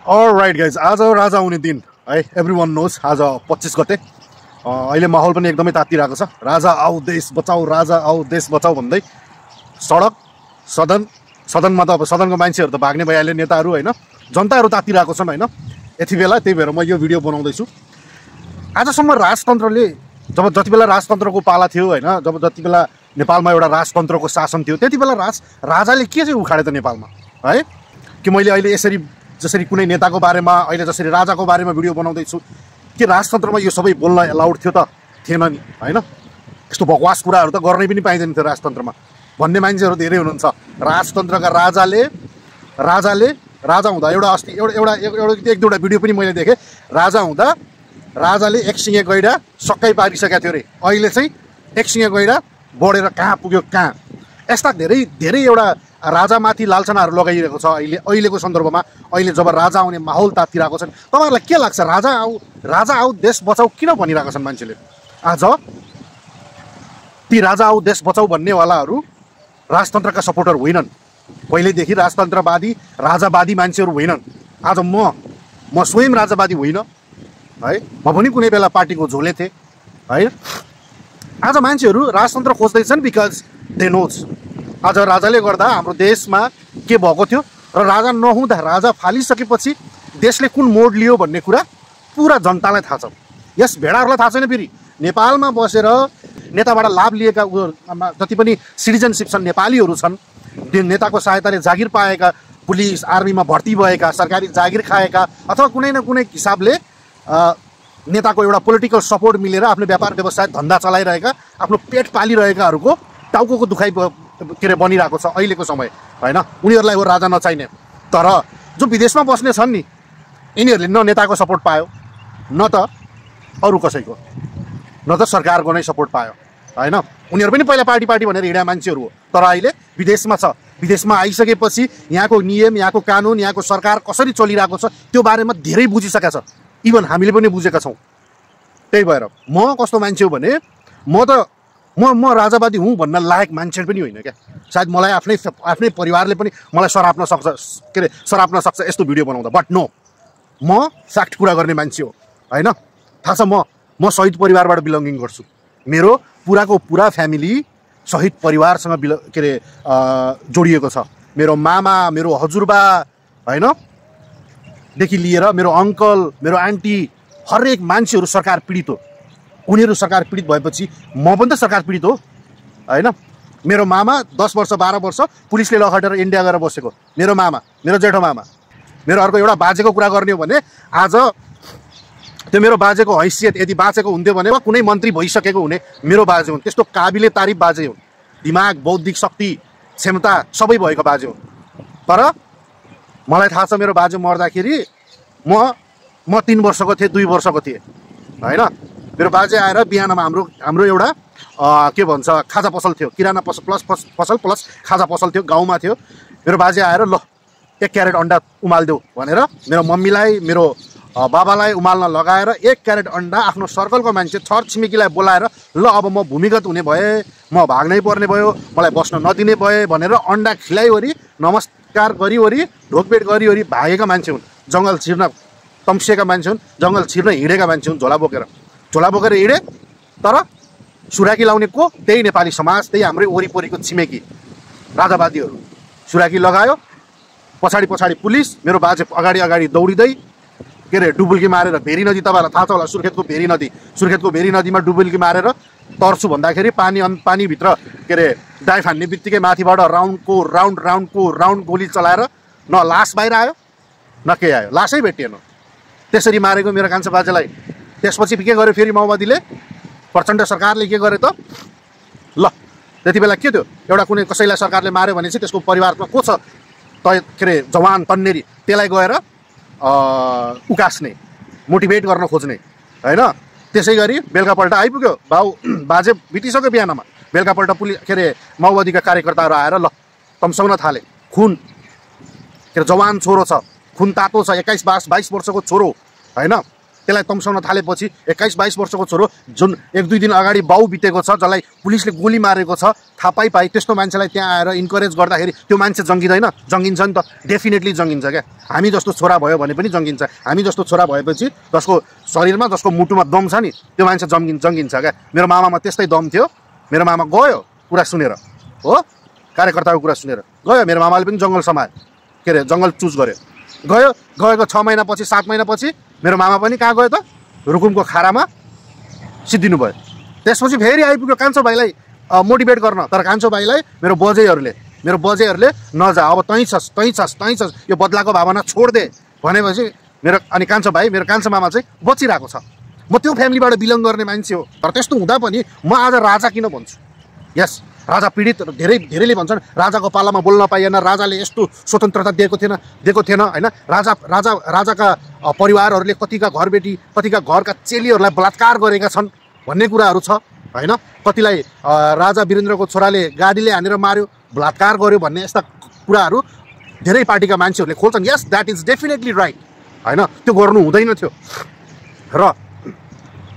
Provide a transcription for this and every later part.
All right guys, आज राजा आउने दिन है। एभ्रिवान नोज आज 25 गते। अहिले माहौल पनि एकदमै तातिरहेको छ। राजा आऊ देश बचाऊ, राजा आऊ देश बचाऊ भन्दै सडक सदनमा त अब सदनको मान्छेहरू त भाग्ने भइहाल्यो, नेताहरू होइन, जनताहरू तातिरहेको छन् होइन यति बेला। त्यही भएर म यो भिडियो बनाउँदैछु। आजसम्म राजतन्त्रले जति बेला राजतन्त्रको पाला थियो होइन, जति बेला नेपालमा एउटा राजतन्त्रको शासन थियो, त्यति बेला राजाले के चाहिँ उखाडे त नेपालमा है। कि मैले अहिले यसरी जसरी कुनै नेताको बारेमा अहिले जसरी राजाको बारेमा भिडियो बनाउँदैछु, के राजतन्त्रमा यो सबै बोल्न एलाउड थियो त? थिएन नि होइन। यस्तो बकवास कुराहरू त गर्नै पनि पाइँदैन थियो राजतन्त्रमा भन्ने मान्छेहरू धेरै हुनुहुन्छ। राजतन्त्रका राजाले राजा हुँदा एउटा एक दुईवटा भिडियो पनि मैले देखेँ। राजा हुँदा राजाले एक सिङे गैडा सकै पारिसकेको थियो अरे। अहिले चाहिँ एक सिङे गैडा बढेर कहाँ पुग्यो कहाँ। यस्ता धेरै एउटा राजामाथि लालचनाहरू लगाइरहेको छ अहिलेको सन्दर्भमा। अहिले जब राजा आउने माहौल तातिरहेको छ, तपाईँहरूलाई के लाग्छ? राजा आऊ देश बचाऊ किन भनिरहेको छन् मान्छेले? आज ती राजा आऊ देश बचाऊ भन्नेवालाहरू राजतन्त्रका सपोर्टर होइनन्। पहिल्यैदेखि राजावादी मान्छेहरू होइनन्। आज म स्वयं राजावादी होइन है, म पनि कुनै बेला पार्टीको झोले थिएँ है। आज मान्छेहरू राजतन्त्र खोज्दैछन् बिकज दे नोज आज राजाले गर्दा हाम्रो देशमा के भएको थियो र राजा नहुँदा, राजा फालिसकेपछि देशले कुन मोड लियो भन्ने कुरा पुरा जनतालाई थाहा छ। यस भेडाहरूलाई थाहा छैन। फेरि नेपालमा बसेर नेताबाट लाभ लिएका जति पनि सिटिजनसिप छन्, नेपालीहरू छन्, नेताको सहायताले जागिर पाएका, पुलिस आर्मीमा भर्ती भएका, सरकारी जागिर खाएका, अथवा कुनै न कुनै हिसाबले नेताको एउटा पोलिटिकल सपोर्ट मिलेर आफ्नो व्यापार व्यवसाय धन्दा चलाइरहेका, आफ्नो पेट पालिरहेकाहरूको टाउको दुखाइ के अरे बनिरहेको छ अहिलेको समय होइन। उनीहरूलाई हो राजा नचाहिने। तर जो विदेशमा बस्ने छन् नि, यिनीहरूले न नेताको सपोर्ट पायो, न त अरू कसैको, न त सरकारको नै सपोर्ट पायो होइन। उनीहरू पनि पहिला पार्टी भनेर हिँडा मान्छेहरू हो, तर अहिले विदेशमा छ। विदेशमा आइसकेपछि यहाँको नियम, यहाँको कानुन, यहाँको सरकार कसरी चलिरहेको छ त्यो बारेमा धेरै बुझिसकेका छ। इभन हामीले पनि बुझेका छौँ। त्यही भएर म कस्तो मान्छे हो भने म राजावादी हुँ भन्न लायक मान्छे पनि होइन क्या। सायद मलाई आफ्नै परिवारले पनि मलाई सराप्न सक्छ यस्तो भिडियो बनाउँदा। बट नो, म फ्याक्ट कुरा गर्ने मान्छे हो होइन। थाहा छ म शहीद परिवारबाट बिलोङ्गिङ गर्छु। मेरो पुराको पुरा फ्यामिली शहीद परिवारसँग जोडिएको छ। मेरो मामा, मेरो हजुरबा होइन देखि लिएर मेरो अङ्कल, मेरो आन्टी, हरेक मान्छेहरू सरकार पीडित हो। उनीहरू सरकार पीडित भएपछि म पनि त सरकार पीडित हो होइन। मेरो मामा 10 वर्ष 12 वर्ष पुलिसले लखटेर इन्डिया गएर बसेको मेरो मामा, मेरो जेठो मामा। मेरो अर्को एउटा बाजेको कुरा गर्ने हो भने आज त्यो मेरो बाजेको हैसियत यदि बाँचेको हुन्थ्यो भने कुनै मन्त्री भइसकेको हुने मेरो बाजे हुन्। त्यस्तो काबिले तारिफ बाजे हुन्। दिमाग, बौद्धिक शक्ति, क्षमता सबै भएको बाजे हो। तर मलाई थाहा छ मेरो बाजे मर्दाखेरि म 3 वर्षको थिएँ, 2 वर्षको थिएँ होइन। मेरो बाजे आएर बिहानमा हाम्रो एउटा के भन्छ खाजा पसल थियो, किराना पसल प्लस खाजा पसल थियो, गाउँमा थियो। मेरो बाजे आएर ल 1 क्यारेट अन्डा उमालिदेऊ भनेर मेरो मम्मीलाई, मेरो बाबालाई उमाल्न लगाएर 1 क्यारेट अन्डा आफ्नो सर्कलको मान्छे छर छिमेकीलाई बोलाएर ल अब म भूमिगत हुने भएँ, म भाग्नै पर्ने भयो, मलाई बस्न नदिने भए भनेर अन्डा खिलाइवरी, नमस्कार गरिवरी, ढोकपेट गरिवरी भागेका मान्छे हुन्। जङ्गल छिर्न तम्सिएका मान्छे हुन्, जङ्गल छिर्न हिँडेका मान्छे हुन्। झोला बोकेर हिँडे। तर सुराकी लाउने को? त्यही नेपाली समाज, त्यही हाम्रै वरिपरिको छिमेकी राजावादीहरू। सुराकी लगायो, पछाडि पुलिस, मेरो बाजे अगाडि दौडिँदै के अरे डुबुल्की मारेर भेरी नदी, तपाईँहरूलाई थाहा छ होला सुर्खेतको भेरी नदीमा डुबुल्की मारेर तर्छु भन्दाखेरि पानीभित्र के अरे डाइभ हान्ने बित्तिकै माथिबाट राउन्ड गोली चलाएर न लास बाहिर आयो न के आयो, लासै भेटिएन। त्यसरी मारेको मेरो कान्छा बाजेलाई। त्यसपछि के गर्यो फेरि माओवादीले, प्रचण्ड सरकारले के गर्यो त? ल त्यति बेला के थियो, एउटा कुनै कसैलाई सरकारले मार्यो भने चाहिँ त्यसको परिवारमा को छ के अरे जवान तन्नेरी, त्यसलाई गएर उकास्ने, मोटिभेट गर्न खोज्ने होइन। त्यसै गरी बेलुकापल्ट आइपुग्यो, बाजे बितिसक्यो बिहानमा, बेलुकापल्ट के अरे माओवादीका कार्यकर्ताहरू आएर ल तम्साउन थाले। खुन के अरे जवान छोरो छ, खुन तातो छ, 21-22 वर्षको छोरो होइन। त्यसलाई तम्साउन थालेपछि 21-22 वर्षको छोरो जुन 1-2 दिन अगाडि बाउ बितेको छ, जसलाई पुलिसले गोली मारेको छ, थाहा पाइ त्यस्तो मान्छेलाई त्यहाँ आएर इन्करेज गर्दाखेरि त्यो मान्छे जङ्गिँदैन? जङ्गिन्छ नि त, डेफिनेटली जङ्गिन्छ क्या। हामी जस्तो छोरा भयो भने पनि जङ्गिन्छ। हामी जस्तो छोरा भएपछि जसको शरीरमा जसको मुटुमा दम छ नि त्यो मान्छे जङ्गिन्छ क्या। मेरो मामामा त्यस्तै दम थियो। मेरो मामा गयो कुरा सुनेर, हो, कार्यकर्ताको कुरा सुनेर गयो। मेरो मामाले पनि जङ्गल समायो, के अरे जङ्गल चुज गर्यो। गएको 6 महिनापछि 7 महिनापछि मेरो मामा पनि कहाँ गयो त? रुकुमको खारामा सिद्धिनु भयो। त्यसपछि फेरि आइपुग्यो कान्छो भाइलाई मोटिभेट गर्न। तर कान्छो भाइलाई मेरो बजेहरूले नजा, अब तैँ छस्, यो बदलाको भावना छोड्दे भनेपछि अनि कान्छो मामा चाहिँ बचिरहेको छ। म त्यो फ्यामिलीबाट बिलङ गर्ने मान्छे हो। तर त्यस्तो हुँदा पनि म आज राजा किन भन्छु? यस, राजा पीडित धेरैले भन्छन् राजाको पालामा बोल्न पाइएन, राजाले यस्तो स्वतन्त्रता दिएको थिएन होइन। राजाका परिवारहरूले कतिका घरबेटी, कतिका घरका चेलीहरूलाई बलात्कार गरेका छन् भन्ने कुराहरू छ होइन। कतिलाई राजा वीरेन्द्रको छोराले गाडीले हानेर मार्यो, बलात्कार गर्यो भन्ने यस्ता कुराहरू धेरै पार्टीका मान्छेहरूले खोल्छन्। यस, द्याट इज डेफिनेटली राइट होइन। त्यो गर्नु हुँदैन थियो र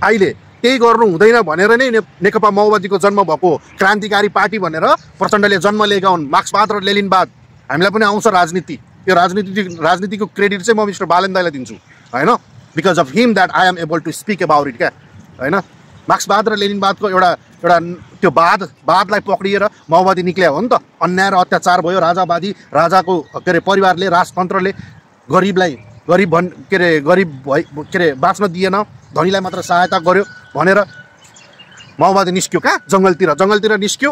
अहिले त्यही गर्नु हुँदैन भनेर नै नेकपा माओवादीको जन्म भएको क्रान्तिकारी पार्टी भनेर प्रचण्डले जन्म लिएका हुन्। मार्क्सवाद र लेनिनवाद हामीलाई पनि आउँछ राजनीति। यो राजनीतिको क्रेडिट चाहिँ म मिस्टर बालन दाइलाई दिन्छु होइन। Because of him that I am able to speak about it क्या होइन। मार्क्सवाद र लेनिनवादको एउटा त्यो वादलाई पक्रिएर माओवादी निक्ल्या हो नि त। अन्याय र अत्याचार भयो, राजाको के अरे परिवारले, राजतन्त्रले गरिब बाँच्न दिएन, धनीलाई मात्र सहायता गर्यो भनेर माओवादी निस्क्यो कहाँ? जङ्गलतिर निस्क्यो।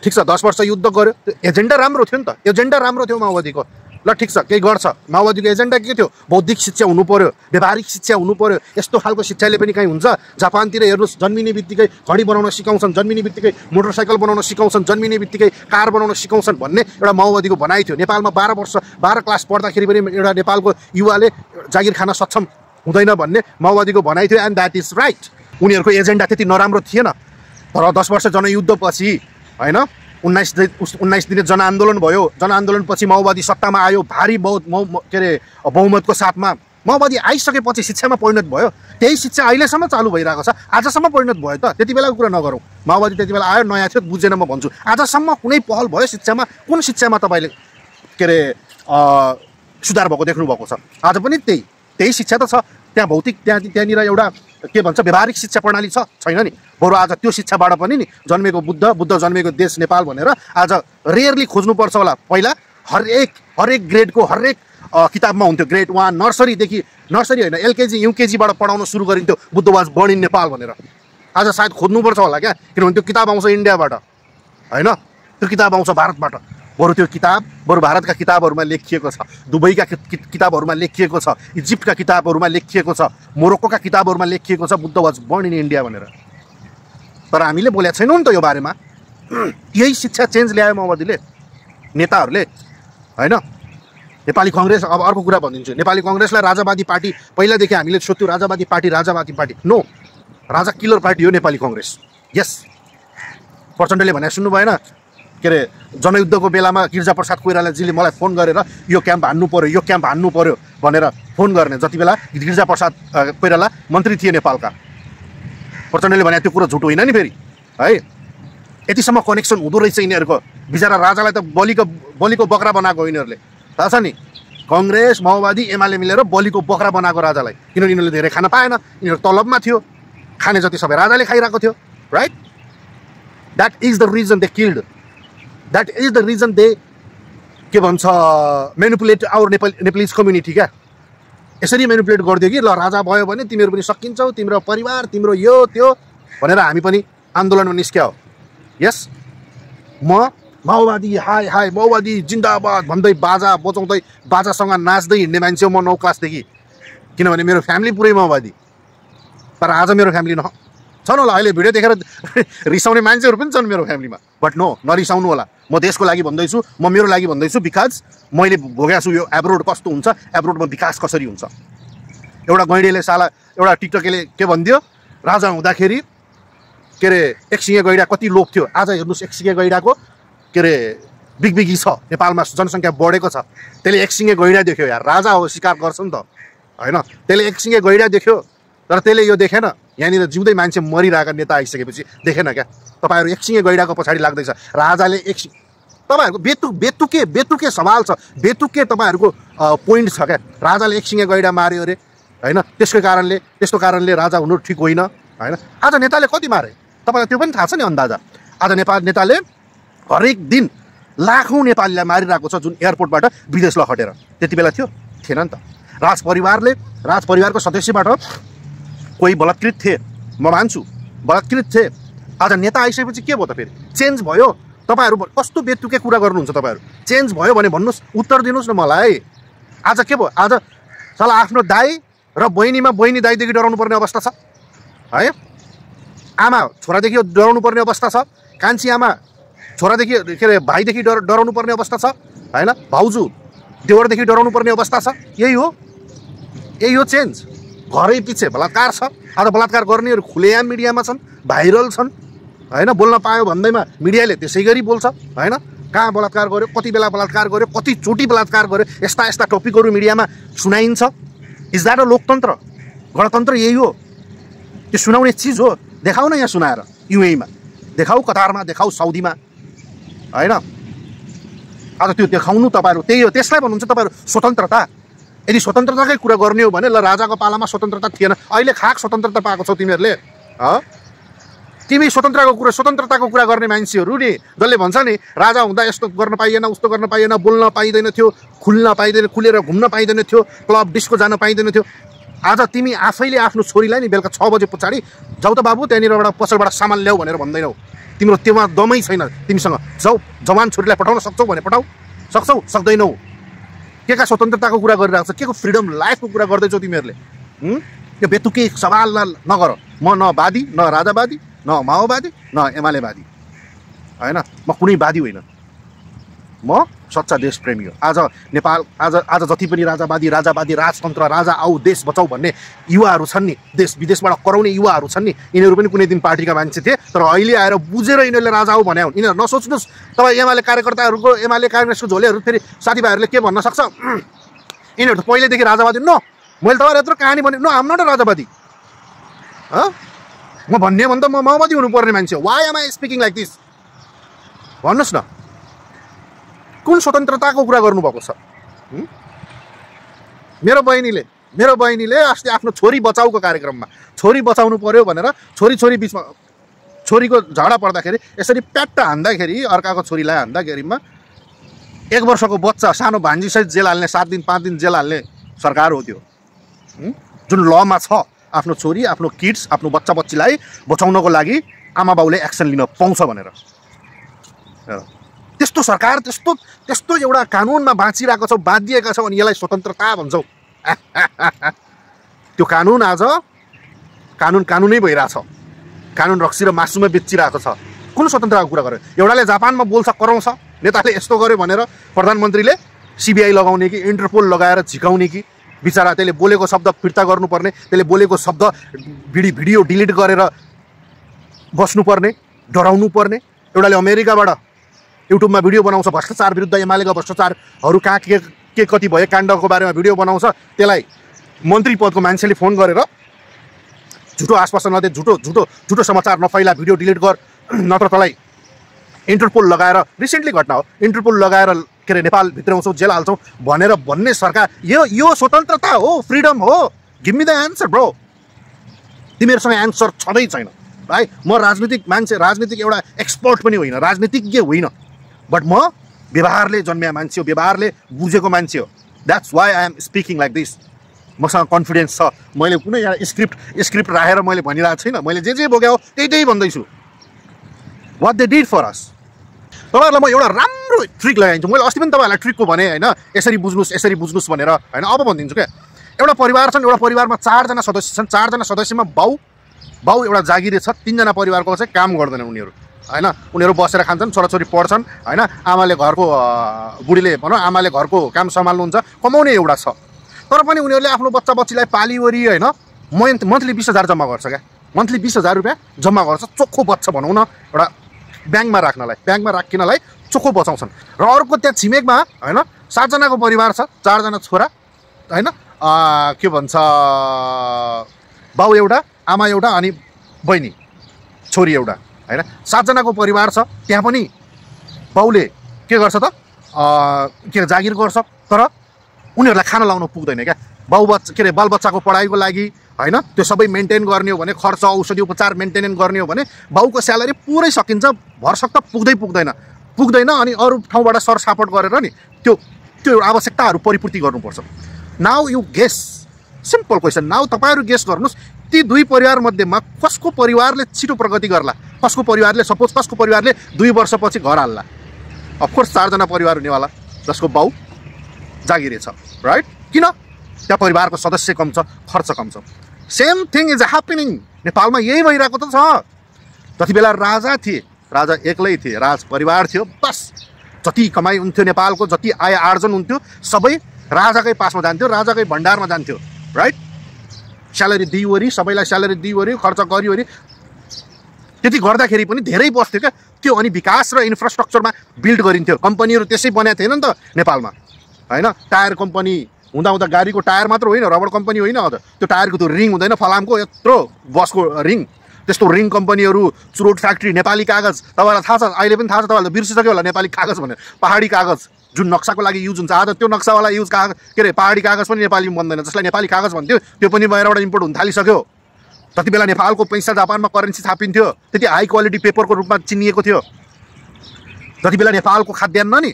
ठिक छ, 10 वर्ष युद्ध गर्यो। त्यो एजेन्डा राम्रो थियो नि त, एजेन्डा राम्रो थियो माओवादीको। ल ठिक छ, केही गर्छ। माओवादीको एजेन्डा के थियो? बौद्धिक शिक्षा हुनु पर्यो, व्यावहारिक शिक्षा हुनु पर्यो। यस्तो खालको शिक्षाले पनि कहीँ हुन्छ? जापानतिर हेर्नुहोस्, जन्मिने बित्तिकै घडी बनाउन सिकाउँछन्, जन्मिने बित्तिकै मोटरसाइकल बनाउन सिकाउँछन्, जन्मिने बित्तिकै कार बनाउन सिकाउँछन् भन्ने एउटा माओवादीको भनाइ थियो। नेपालमा 12 क्लास पढ्दाखेरि पनि एउटा नेपालको युवाले जागिर खान सक्षम हुँदैन भन्ने माओवादीको भनाइ थियो। And that is right. उनीहरूको एजेन्डा त्यति नराम्रो थिएन। तर 10 वर्ष जनयुद्धपछि होइन, 19 दिने जनआन्दोलन भयो। जनआन्दोलनपछि माओवादी सत्तामा आयो, भारी बहुमतको साथमा। माओवादी आइसकेपछि शिक्षामा परिणत भयो। त्यही शिक्षा अहिलेसम्म चालु भइरहेको छ, आजसम्म परिणत भयो त। त्यति बेलाको कुरा नगरौँ। माओवादी त्यति बेला आयो, नयाँ थियो, बुझेन म भन्छु। आजसम्म कुनै पहल भयो शिक्षामा? कुन शिक्षामा तपाईँले सुधार भएको देख्नुभएको छ? आज पनि त्यही शिक्षा त छ। त्यहाँनिर एउटा के भन्छ व्यावहारिक शिक्षा प्रणाली छैन नि। बरु आज त्यो शिक्षाबाट पनि नि जन्मेको बुद्ध जन्मेको देश नेपाल भनेर आज रेयरली खोज्नुपर्छ होला। पहिला हरेक ग्रेडको हरेक किताबमा हुन्थ्यो। ग्रेड 1 नर्सरी होइन, एलकेजी युकेजीबाट पढाउन सुरु गरिन्थ्यो Buddha was born in Nepal भनेर। आज सायद खोज्नुपर्छ होला क्या, किनभने त्यो किताब आउँछ इन्डियाबाट होइन, त्यो किताब आउँछ भारतबाट। बरु भारतका किताबहरूमा लेखिएको छ, दुबईका किताबहरूमा लेखिएको छ, इजिप्टका किताबहरूमा लेखिएको छ, मोरोक्कोका किताबहरूमा लेखिएको छ Buddha was born in India भनेर। तर हामीले बोलेको छैनौँ नि त यो बारेमा। यही शिक्षा चेन्ज ल्यायो माओवादीले, नेताहरूले होइन। नेपाली कङ्ग्रेस, अब अर्को कुरा भनिदिन्छु, नेपाली कङ्ग्रेसलाई राजावादी पार्टी पहिलादेखि हामीले सोध्थ्यौँ, राजावादी पार्टी। नो, राजा किलर पार्टी हो नेपाली कङ्ग्रेस। यस, प्रचण्डले भने सुन्नु भएन? के अरे जनयुद्धको बेलामा गिरिजाप्रसाद कोइरालाजीले मलाई फोन गरेर यो क्याम्प हान्नु पर्यो भनेर फोन गर्ने, जति बेला गिरिजाप्रसाद कोइराला मन्त्री थिए नेपालका। प्रचण्डले भने त्यो कुरो झुटो होइन नि फेरि है। यतिसम्म कनेक्सन हुँदो रहेछ यिनीहरूको। बिचरा राजालाई त बलिको बकरा बनाएको यिनीहरूले, थाहा छ नि। कङ्ग्रेस, माओवादी, एमाले मिलेर बलिको बकरा बनाएको राजालाई। किनभने यिनीहरूले धेरै खान पाएन, यिनीहरू तलबमा थियो, खाने जति सबै राजाले खाइरहेको थियो, right? That is the reason they killed, that is the reason they के भन्छ मेनिपुलेट आवर नेपालीज कम्युनिटी क्या। यसरी मेनिपुलेट गरिदियो कि ल राजा भयो भने तिमीहरू पनि सकिन्छौ, तिम्रो परिवार, तिम्रो यो त्यो भनेर हामी पनि आन्दोलनमा निस्क्या हो। यस, म माओवादी हाय माओवादी जिन्दाबाद भन्दै बाजा बजाउँदै बाजासँग नाच्दै हिँड्ने मान्छे हो म 9 क्लासदेखि। किनभने मेरो फ्यामिली पुरै माओवादी। तर आज मेरो फ्यामिली छन् होला, अहिले भिडियो देखेर रिसाउने मान्छेहरू पनि छन् मेरो फ्यामिलीमा। बट नो, नरिसाउनु होला। म देशको लागि भन्दैछु, म मेरो लागि भन्दैछु। बिकज मैले भोगेको छु यो एब्रोड कस्तो हुन्छ, एब्रोडमा विकास कसरी हुन्छ। एउटा गैँडेले एउटा टिकटकले के भनिदियो, राजा हुँदाखेरि के अरे एकसिङे गैँडा कति लोभ थियो। आज हेर्नुहोस् एकसिङे गैँडाको के अरे बिगबिगी छ, नेपालमा जनसङ्ख्या बढेको छ। त्यसले एकसिङे गैँडा देख्यो यार, राजा हो, शिकार गर्छ नि त होइन। त्यसले एकसिङे गैँडा देख्यो तर त्यसले यो देखेन यहाँनिर जिउँदै मान्छे मरिरहेका नेता आइसकेपछि देखेन क्या तपाईँहरू एकसिङे गैडाको पछाडि लाग्दैछ राजाले तपाईँहरूको बेतुके सवाल छ बेतुके तपाईँहरूको पोइन्ट छ क्या राजाले एकसिङे गैडा मार्यो अरे होइन त्यस्तो कारणले राजा हुनु ठिक होइन होइन आज नेताले कति मारे तपाईँलाई त्यो पनि थाहा छ नि अन्दाजा आज नेताले हरेक दिन लाखौँ नेपालीलाई मारिरहेको छ जुन एयरपोर्टबाट विदेश लखटेर त्यति बेला थिएन नि त राजपरिवारको सदस्यबाट कोही बलात्कृत थिए म मान्छु बलात्कृत थिए आज नेता आइसकेपछि के भयो त फेरि चेन्ज भयो तपाईँहरू कस्तो बेतुके कुरा गर्नुहुन्छ तपाईँहरू चेन्ज भयो भने भन्नुहोस् उत्तर दिनुहोस् न मलाई आज के भयो आज साला आफ्नो दाइ र बहिनी दाइदेखि डराउनु पर्ने अवस्था छ है आमा छोरादेखि डराउनु पर्ने अवस्था छ कान्छी आमा छोरादेखि के अरे भाइदेखि डराउनु पर्ने अवस्था छ होइन भाउजू देवरदेखि डराउनु पर्ने अवस्था छ यही हो चेन्ज घरै पछि बलात्कार छ आज बलात्कार गर्नेहरू खुलेआम मिडियामा छन् भाइरल छन् होइन बोल्न पायो भन्दैमा मिडियाले त्यसै गरी बोल्छ होइन कहाँ बलात्कार गर्यो कति बेला बलात्कार गर्यो कतिचोटि बलात्कार गर्यो यस्ता टपिकहरू मिडियामा सुनाइन्छ इज द्याट अ लोकतन्त्र गणतन्त्र यही हो त्यो सुनाउने चिज हो देखाउ न यहाँ सुनाएर युएईमा देखाउ कतारमा देखाउ साउदीमा होइन आज त्यो देखाउनु तपाईँहरू त्यही हो त्यसलाई भन्नुहुन्छ तपाईँहरू स्वतन्त्रता यदि स्वतन्त्रताकै कुरा गर्ने हो भने ल राजाको पालामा स्वतन्त्रता थिएन अहिले खाक स्वतन्त्रता पाएको छौ तिमीहरूले तिमी स्वतन्त्रताको कुरा गर्ने मान्छेहरू नि जसले भन्छ नि राजा हुँदा यस्तो गर्न पाइएन उस्तो गर्न पाइएन बोल्न पाइँदैन थियो खुलेर घुम्न पाइँदैन थियो क्लब डिस्को जान पाइँदैन थियो आज तिमी आफैले आफ्नो छोरीलाई नि बेलुका 6 बजे पछाडि जाऊ त बाबु त्यहाँनिरबाट पसलबाट सामान ल्याऊ भनेर भन्दैनौ तिम्रो त्योमा दमै छैन तिमीसँग जाऊ जवान छोरीलाई पठाउन सक्छौ भने पठाऊ सक्छौ सक्दैनौ के का स्वतन्त्रताको कुरा गरिरहेको छ के को फ्रिडम लाइफको कुरा गर्दैछौ तिमीहरूले यो बेतुके सवाल नगर म न वादी न राजावादी न माओवादी न एमालेवादी होइन म कुनै वादी होइन म सच्चा देशप्रेमी हो आज नेपाल आज जति पनि राजावादी राजतन्त्र राजा आऊ देश बचाऊ भन्ने युवाहरू छन् नि देश विदेशबाट कराउने युवाहरू छन् नि यिनीहरू पनि कुनै दिन पार्टीका मान्छे थिए तर अहिले आएर बुझेर यिनीहरूले राजा आऊ भने यिनीहरू नसोच्नुहोस् तपाईँ एमाले काङ्ग्रेसको झोलेहरू फेरि साथीभाइहरूले के भन्न सक्छ यिनीहरू त पहिल्यैदेखि राजावादी मैले तपाईँहरू यत्रो कहानी भने आम नट राजावादी म भन्ने भन्दा म माओवादी हुनुपर्ने मान्छे हो why am I speaking like this भन्नुहोस् न कुन स्वतन्त्रताको कुरा गर्नुभएको छ मेरो बहिनीले अस्ति आफ्नो छोरी बचाउको कार्यक्रममा छोरी बचाउनु पर्यो भनेर छोरी बिचमा छोरीको झगडा पर्दाखेरि यसरी प्याट्टा हान्दाखेरि अर्काको छोरीलाई हान्दाखेरिमा 1 वर्षको बच्चा सानो भान्जीसहित जेल हाल्ने 7 दिन 5 दिन जेल हाल्ने सरकार हो त्यो जुन लमा छ आफ्नो छोरी आफ्नो किड्स आफ्नो बच्चाबच्चीलाई बचाउनको लागि आमा बाउले एक्सन लिन पाउँछ भनेर त्यस्तो सरकार त्यस्तो एउटा कानुनमा बाँचिरहेको छ बाँधिएका छौ अनि यसलाई स्वतन्त्रता भन्छौ त्यो कानुन आज कानुनै भइरहेछ कानुन रक्सी र मासुमा बेचिरहेको छ कुन स्वतन्त्रताको कुरा गर्यो एउटाले जापानमा बोल्छ कराउँछ नेताले यस्तो गर्यो भनेर प्रधानमन्त्रीले सीबीआई लगाउने कि इन्टरपोल लगाएर झिकाउने कि बिचरा त्यसले बोलेको शब्द फिर्ता गर्नुपर्ने त्यसले बोलेको शब्द भिडियो डिलिट गरेर बस्नुपर्ने डराउनु पर्ने एउटाले अमेरिकाबाट युट्युबमा भिडियो बनाउँछ भ्रष्टाचार विरुद्ध एमालेका भ्रष्टाचारहरू कहाँ के कति भयो काण्डको बारेमा भिडियो बनाउँछ त्यसलाई मन्त्री पदको मान्छेले फोन गरेर झुटो आश्वासन नदे झुटो समाचार नफैला भिडियो डिलिट गर नत्र तँलाई इन्टरपोल लगाएर रिसेन्टली घटना हो इन्टरपोल लगाएर के अरे नेपाल भित्राउँछौ जेल हाल्छौ भनेर भन्ने सरकार यो स्वतन्त्रता हो फ्रिडम हो give me the answer bro तिमीहरूसँग एन्सर छँदै छैन भाइ म राजनीतिक मान्छे राजनीतिक एउटा एक्सपर्ट पनि होइन राजनीतिज्ञ होइन बट म व्यवहारले जन्मिया मान्छे हो व्यवहारले बुझेको मान्छे हो that's why I am speaking like this मसँग कन्फिडेन्स छ मैले कुनै एउटा स्क्रिप्ट राखेर मैले भनिरहेको छैन मैले जे बोक्यो त्यही भन्दैछु वाट दे डिड फर अस तपाईँहरूलाई म एउटा राम्रो ट्रिक लगाइदिन्छु मैले अस्ति पनि तपाईँहरूलाई ट्रिकको भने होइन यसरी बुझ्नुहोस् भनेर होइन अब भनिदिन्छु क्या एउटा परिवार छन् एउटा परिवारमा 4 जना सदस्य छन् 4 जना सदस्यमा बाउ एउटा जागिरे छ 3 जना परिवारको चाहिँ काम गर्दैनन् उनीहरू होइन उनीहरू बसेर खान्छन् छोराछोरी पढ्छन् होइन आमाले घरको बुढीले भनौँ आमाले घरको काम सम्हाल्नुहुन्छ कमाउने एउटा छ तर पनि उनीहरूले आफ्नो बच्चाबच्चीलाई पालिवरी होइन मन्थली 20,000 जम्मा गर्छ क्या मन्थली 20,000 रुपियाँ जम्मा गर्छ चोखो बच्चा भनौँ न एउटा ब्याङ्कमा राखिनलाई चोखो बचाउँछन् र अर्को त्यहाँ छिमेकमा होइन 7 जनाको परिवार छ 4 जना छोरा होइन के भन्छ बाउ एउटा, आमा एउटा, अनि बहिनी छोरी एउटा, होइन 7 जनाको परिवार छ। त्यहाँ पनि बाउले के गर्छ त के जागिर गर्छ, तर उनीहरूलाई खाना लाउन पुग्दैन क्या। बालबच्चाको पढाइको लागि, होइन, त्यो सबै मेन्टेन गर्ने हो भने, खर्च औषधि उपचार मेन्टेन गर्ने हो भने बाउको स्यालेरी पुरै सकिन्छ, भरसक त पुग्दैन। अनि अरू ठाउँबाट सरसापट गरेर नि त्यो आवश्यकताहरू परिपूर्ति गर्नुपर्छ। Now you guess, simple question, now तपाईँहरू गेस गर्नुहोस्, ती 2 परिवार मध्येमा कसको परिवारले छिटो प्रगति गर्ला, कसको परिवारले 2 वर्षपछि घर हाल्ला? अफकोर्स 4 जना परिवार हुनेवाला जसको बाउ जागिरे छ, राइट? किन? त्यहाँ परिवारको सदस्य कम छ, खर्च कम छ। सेम थिङ इज ह्यापनिङ नेपालमा, यही भइरहेको त छ। जति बेला राजा थिए, राजा एक्लै थिए, राज परिवार थियो, बस जति कमाइ हुन्थ्यो नेपालको, जति आय आर्जन हुन्थ्यो सबै राजाकै पासमा जान्थ्यो, राजाकै भण्डारमा जान्थ्यो, राइट? स्यालेरी दिइवरी, सबैलाई स्यालेरी दिइवरी, खर्च गरिवरी। त्यति गर्दाखेरि पनि धेरै बस्थ्यो क्या त्यो। अनि विकास र इन्फ्रास्ट्रक्चरमा बिल्ड गरिन्थ्यो। कम्पनीहरू त्यसै बनाएको थिएन नि त नेपालमा, होइन? टायर कम्पनी हुँदा गाडीको टायर मात्र होइन, रबर कम्पनी होइन, त्यो टायरको त्यो रिङ हुँदैन फलामको, यत्रो बसको रिङ, त्यस्तो रिङ कम्पनीहरू, चुरोट फ्याक्ट्री, नेपाली कागज। तपाईँलाई थाहा छ, अहिले पनि थाहा छ, तपाईँलाई बिर्सिसक्यो होला नेपाली कागज भनेर। पहाडी कागज जुन नक्साको लागि युज हुन्छ, आज त्यो नक्सावाला युज कागज पहाडी कागज पनि नेपालीमा बन्दैन, जसलाई नेपाली कागज भन्थ्यो त्यो पनि बाहिरबाट इम्पोर्ट हुन थालिसक्यो। जति बेला नेपालको पैसा जापानमा करेन्सी छापिन्थ्यो, त्यति हाई क्वालिटी पेपरको रूपमा चिनिएको थियो। जति बेला नेपालको खाद्यान्न नि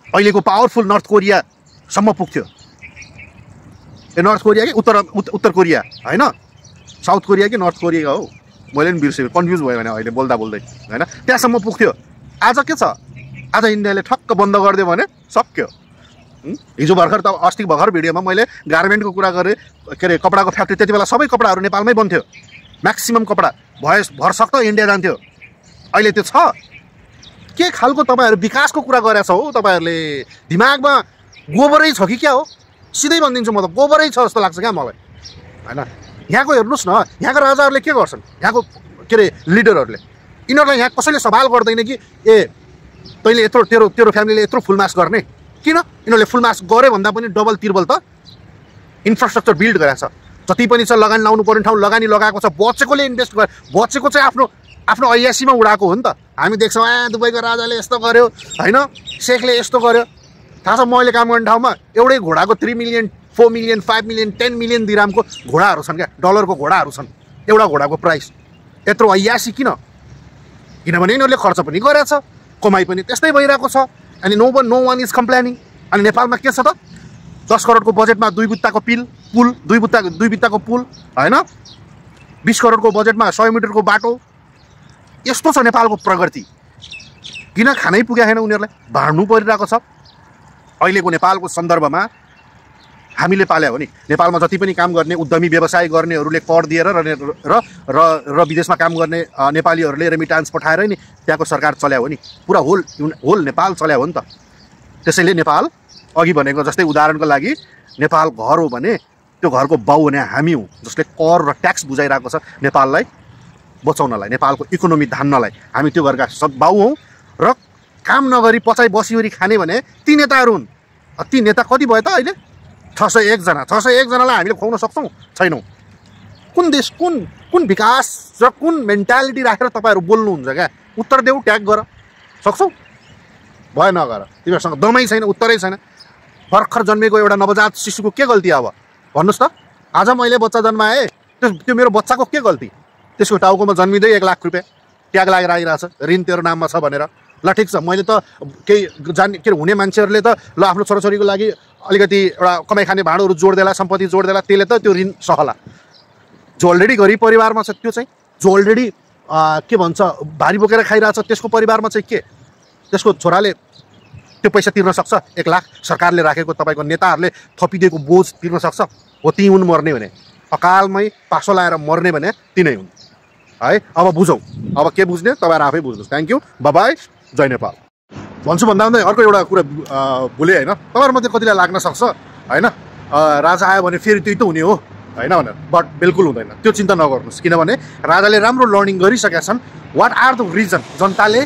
अहिलेको पावरफुल नर्थ कोरियासम्म पुग्थ्यो। नर्थ कोरिया कि उत्तर कोरिया, होइन? साउथ कोरिया कि नर्थ कोरिया हो, मैले पनि बिर्सेँ, कन्फ्युज भयो भने अहिले बोल्दा, होइन? त्यहाँसम्म पुग्थ्यो। आज के छ? आज इन्डियाले ठक्क बन्द गरिदियो भने सक्यो। हिजो भर्खर त अस्ति भर्खर भिडियोमा मैले गार्मेन्टको कुरा गरेँ, कपडाको फ्याक्ट्री, त्यति बेला सबै कपडाहरू नेपालमै बन्थ्यो, म्याक्सिमम कपडा भरसक त इन्डिया जान्थ्यो। अहिले त्यो छ? के खालको तपाईँहरू विकासको कुरा गरेछ हो? तपाईँहरूले दिमागमा गोबरै छ कि क्या हो? सिधै भनिदिन्छु म त, गोबरै छ जस्तो लाग्छ क्या मलाई, होइन? यहाँको हेर्नुहोस् न, यहाँको राजाहरूले के गर्छन्, यहाँको लिडरहरूले, यिनीहरूलाई यहाँ कसैले सवाल गर्दैन कि तैँले यत्रो तेरो फ्यामिलीले यत्रो फुलमास गर्ने? किन? यिनीहरूले फुलमास गरे भन्दा पनि डबल तिर्बल त इन्फ्रास्ट्रक्चर बिल्ड गरेको छ। जति पनि छ लगानी लाउनु पर्ने ठाउँ लगानी लगाएको छ। बचेकोले इन्भेस्ट गरे, बचेको चाहिँ आफ्नो ऐयासीमा उडाएको हो नि त। हामी देख्छौँ दुबईको राजाले यस्तो गर्यो, होइन, शेखले यस्तो गर्यो। थाहा छ मैले काम गर्ने ठाउँमा एउटै घोडाको 3 मिलियन, 4 मिलियन, 5 मिलियन, 10 मिलियन दिरामको घोडाहरू छन् क्या, डलरको घोडाहरू छन्। एउटा घोडाको प्राइस यत्रो ऐयासी किन? किनभने यिनीहरूले खर्च पनि गरेछ, कमाइ पनि त्यस्तै भइरहेको छ। अनि नो वान इज कम्प्लेनिङ। अनि नेपालमा के छ त? 10 करोडको बजेटमा 2 बित्ताको पुल, 2 बित्ताको पुल, होइन? 20 करोडको बजेटमा 100 मिटरको बाटो। यस्तो छ नेपालको प्रगति। किन खानै पुगेको छैन उनीहरूलाई? भाड्नु परिरहेको छ। अहिलेको नेपालको सन्दर्भमा हामीले पाले हो नि, नेपालमा जति पनि काम गर्ने उद्यमी व्यवसाय गर्नेहरूले कर दिएर र विदेशमा काम गर्ने नेपालीहरूले रेमिटान्स पठाएर नि त्यहाँको सरकार चल्या हो नि, पुरा होल नेपाल चल्या हो नि त। त्यसैले नेपाल अघि भनेको जस्तै उदाहरणको लागि नेपाल घर हो भने त्यो घरको बाउ भने हामी हौँ, जसले कर र ट्याक्स बुझाइरहेको छ नेपाललाई बचाउनलाई, नेपालको इकोनोमी धान्नलाई। हामी त्यो घरका बाउ हौँ र काम नगरी पचाइ बसिवरी खाने भने ती नेताहरू हुन्। ती नेता कति भयो त अहिले? 601 जना। 601 जनालाई हामीले खुवाउन सक्छौँ? छैनौँ। कुन देश, कुन विकास र कुन मेन्टालिटी राखेर तपाईँहरू बोल्नुहुन्छ क्या? उत्तर देऊ, ट्याग गर, सक्छौ? भयो नगर, तिमीहरूसँग दमै छैन, उत्तरै छैन। भर्खर जन्मेको एउटा नवजात शिशुको के गल्ती अब भन्नुहोस् त? आज मैले बच्चा जन्माएँ, त्यो मेरो बच्चाको के गल्ती? त्यसको टाउकोमा जन्मिँदै 1 लाख रुपियाँ ट्याग लागेर आइरहेछ, ऋण तेरो नाममा छ भनेर। ल ठिक छ, मैले त केही हुने मान्छेहरूले त ल आफ्नो छोराछोरीको लागि अलिकति एउटा कमाइ खाने भाँडोहरू जोड्देला, सम्पत्ति जोड्देला, त्यसले त त्यो ऋण सहला। जो अलरेडी गरिब परिवारमा छ त्यो चाहिँ, जो अलरेडी के भन्छ भारी बोकेर खाइरहेछ त्यसको परिवारमा चाहिँ के? त्यसको छोराले त्यो पैसा तिर्न सक्छ? 1 लाख सरकारले राखेको तपाईँको नेताहरूले थपिदिएको बोझ तिर्न सक्छ? हो, ती हुन् मर्ने भने, अकालमै पासो लाएर मर्ने भने तिनै हुन् है। अब बुझौँ, अब के बुझ्ने तपाईँहरू आफै बुझ्नुहोस्। थ्याङ्क यू, बाई, जय नेपाल। भन्छु भन्दा भन्दै अर्को एउटा कुरा भुलेँ, होइन? तपाईँहरूमध्ये कतिलाई लाग्न सक्छ, होइन, राजा आयो भने फेरि त्यही त हुने हो, होइन भनेर। बट बिल्कुल हुँदैन, त्यो चिन्ता नगर्नुहोस्। किनभने राजाले राम्रो लर्निङ गरिसकेका छन्। What are the reason? जनताले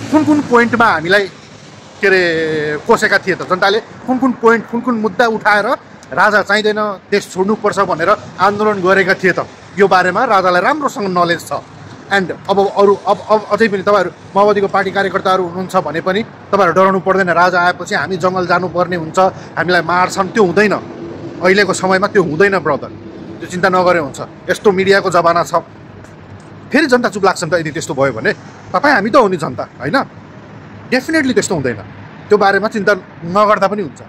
कुन पोइन्टमा हामीलाई कोसेका थिए त? जनताले कुन पोइन्ट, कुन मुद्दा उठाएर राजा चाहिँदैन, देश छोड्नुपर्छ भनेर आन्दोलन गरेका थिए त। यो बारेमा राजालाई राम्रोसँग नलेज छ। एन्ड अब अरू अझै पनि तपाईँहरू माओवादीको पार्टी कार्यकर्ताहरू हुनुहुन्छ भने पनि तपाईँहरू डराउनु पर्दैन। राजा आएपछि हामी जङ्गल जानुपर्ने हुन्छ, हामीलाई मार्छन्, त्यो हुँदैन। अहिलेको समयमा त्यो हुँदैन ब्रदर, त्यो चिन्ता नगरे हुन्छ। यस्तो मिडियाको जमाना छ, फेरि जनता चुप लाग्छ नि त यदि त्यस्तो भयो भने। तपाईँ हामी त हो नि जनता, होइन? डेफिनेटली त्यस्तो हुँदैन, त्यो बारेमा चिन्ता नगर्दा पनि हुन्छ।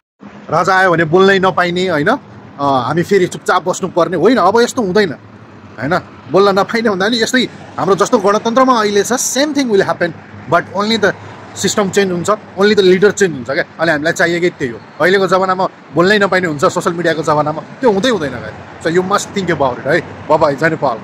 राजा आयो भने बोल्नै नपाइने, होइन, हामी फेरि चुपचाप बस्नुपर्ने, होइन, अब यस्तो हुँदैन, होइन? बोल्न नपाइने हुँदा नि यस्तै हाम्रो जस्तो गणतन्त्रमा अहिले छ, same thing will happen, but only the system change हुन्छ, ओन्ली द लिडर चेन्ज हुन्छ क्या। अहिले हामीलाई चाहिएकै त्यही हो। अहिलेको जमानामा बोल्नै नपाइने हुन्छ, सोसियल मिडियाको जमानामा, त्यो हुँदैन guys. So you must think about it है। बाइ, जय नेपाल।